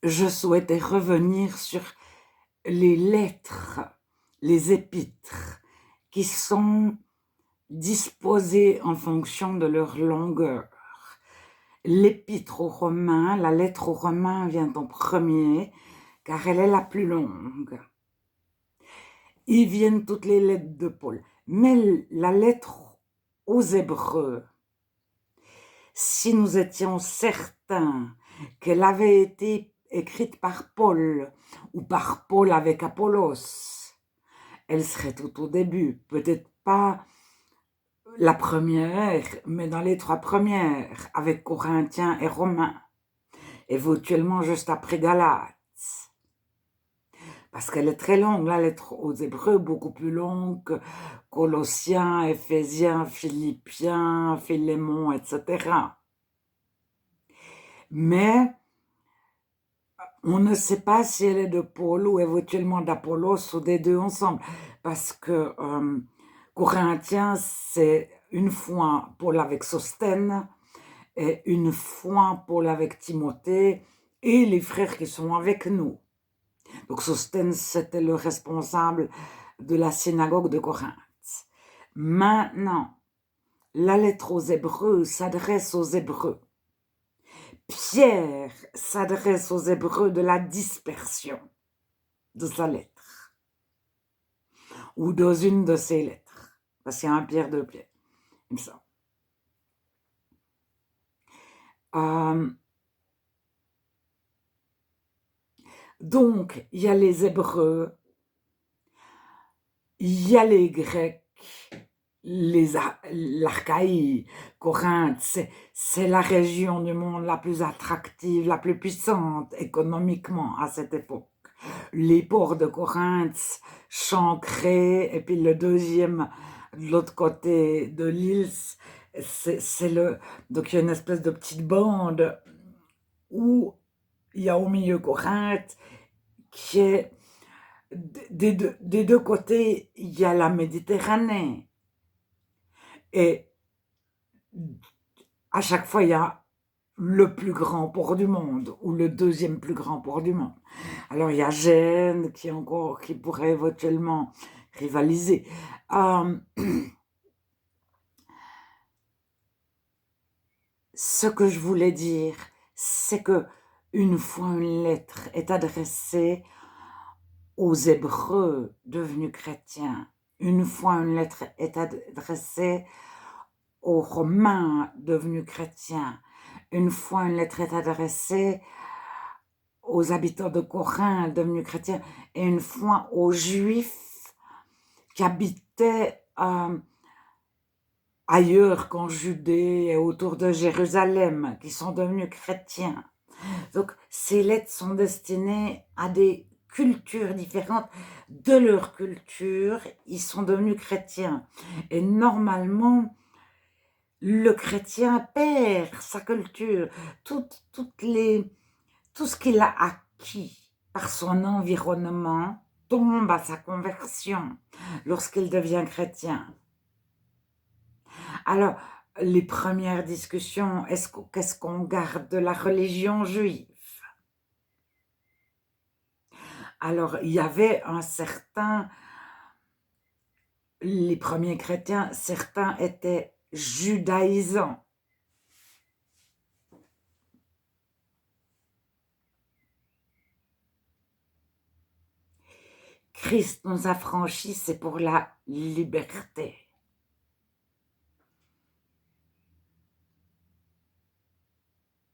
je souhaitais revenir sur les lettres, les épîtres, qui sont disposées en fonction de leur longueur. L'épître aux Romains, la lettre aux Romains vient en premier, car elle est la plus longue. Y viennent toutes les lettres de Paul. Mais la lettre aux Hébreux, si nous étions certains qu'elle avait été écrite par Paul, ou par Paul avec Apollos, elle serait tout au début, peut-être pas la première, mais dans les 3 premières, avec Corinthiens et Romains, éventuellement juste après Galates. Parce qu'elle est très longue, la lettre aux Hébreux, beaucoup plus longue que Colossiens, Éphésiens, Philippiens, Philémon, etc. Mais on ne sait pas si elle est de Paul ou éventuellement d'Apollos ou des deux ensemble. Parce que Corinthiens, c'est une fois Paul avec Sosthène et une fois Paul avec Timothée et les frères qui sont avec nous. Donc Sosthène, c'était le responsable de la synagogue de Corinthe. Maintenant, la lettre aux Hébreux s'adresse aux Hébreux. Pierre s'adresse aux Hébreux de la dispersion de sa lettre, ou dans une de ses lettres, parce qu'il y a un Pierre, deux Pierre, il me semble. Donc, il y a les Hébreux, il y a les Grecs, l'Archaïe, Corinthe, c'est la région du monde la plus attractive, la plus puissante économiquement à cette époque. Les ports de Corinthe, Chancré, et puis le deuxième de l'autre côté de l'île, donc il y a une espèce de petite bande où il y a au milieu Corinthe, qui est des deux côtés, il y a la Méditerranée. Et à chaque fois, il y a le plus grand port du monde ou le deuxième plus grand port du monde. Alors, il y a Gênes qui pourrait éventuellement rivaliser. Ce que je voulais dire, c'est que une fois une lettre est adressée aux Hébreux devenus chrétiens, une fois une lettre est adressée aux Romains devenus chrétiens, une fois une lettre est adressée aux habitants de Corinthe devenus chrétiens, et une fois aux Juifs qui habitaient ailleurs qu'en Judée et autour de Jérusalem, qui sont devenus chrétiens. Donc, ces lettres sont destinées à des cultures différentes. De leur culture, ils sont devenus chrétiens. Et normalement, le chrétien perd sa culture, tout ce qu'il a acquis par son environnement tombe à sa conversion lorsqu'il devient chrétien. Alors, les premières discussions, qu'est-ce qu'on garde de la religion juive? Alors, il y avait les premiers chrétiens, certains étaient judaïsants. Christ nous a franchis, c'est pour la liberté.